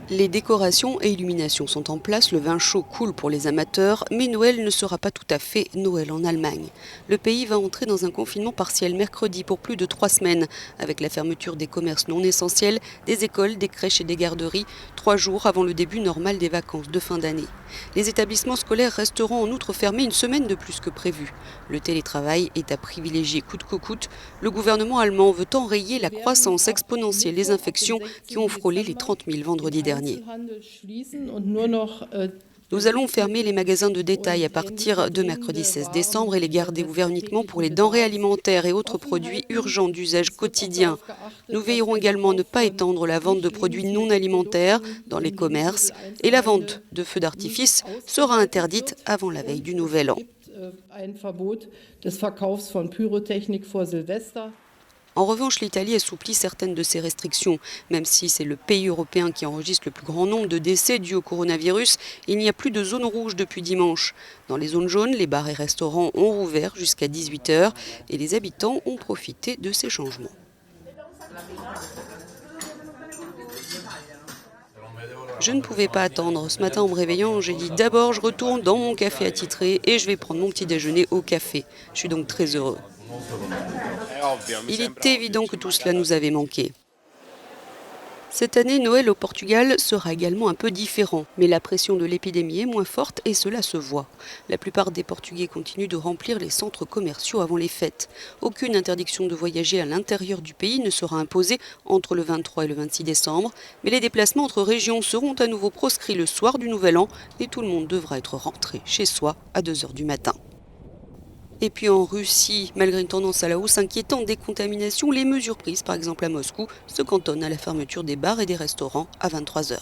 Les décorations et illuminations sont en place, le vin chaud coule pour les amateurs, mais Noël ne sera pas tout à fait Noël en Allemagne. Le pays va entrer dans un confinement partiel mercredi pour plus de 3 semaines, avec la fermeture des commerces non essentiels, des écoles, des crèches et des garderies, 3 jours avant le début normal des vacances de fin d'année. Les établissements scolaires resteront en outre fermés une semaine de plus que prévu. Le télétravail est à privilégier coûte que coûte. Le gouvernement allemand veut enrayer la croissance exponentielle des infections qui ont frôlé les 30 000 vendredi dernier. Nous allons fermer les magasins de détail à partir de mercredi 16 décembre et les garder ouverts uniquement pour les denrées alimentaires et autres produits urgents d'usage quotidien. Nous veillerons également à ne pas étendre la vente de produits non alimentaires dans les commerces et la vente de feux d'artifice sera interdite avant la veille du Nouvel An. En revanche, l'Italie assouplit certaines de ces restrictions. Même si c'est le pays européen qui enregistre le plus grand nombre de décès dus au coronavirus, il n'y a plus de zone rouge depuis dimanche. Dans les zones jaunes, les bars et restaurants ont rouvert jusqu'à 18 h et les habitants ont profité de ces changements. Je ne pouvais pas attendre. Ce matin, en me réveillant, j'ai dit d'abord je retourne dans mon café attitré et je vais prendre mon petit déjeuner au café. Je suis donc très heureux. Il est évident que tout cela nous avait manqué. Cette année, Noël au Portugal sera également un peu différent, mais la pression de l'épidémie est moins forte et cela se voit. La plupart des Portugais continuent de remplir les centres commerciaux avant les fêtes. Aucune interdiction de voyager à l'intérieur du pays ne sera imposée entre le 23 et le 26 décembre, mais les déplacements entre régions seront à nouveau proscrits le soir du Nouvel An et tout le monde devra être rentré chez soi à 2 h du matin. Et puis en Russie, malgré une tendance à la hausse inquiétante des contaminations, les mesures prises par exemple à Moscou se cantonnent à la fermeture des bars et des restaurants à 23 h.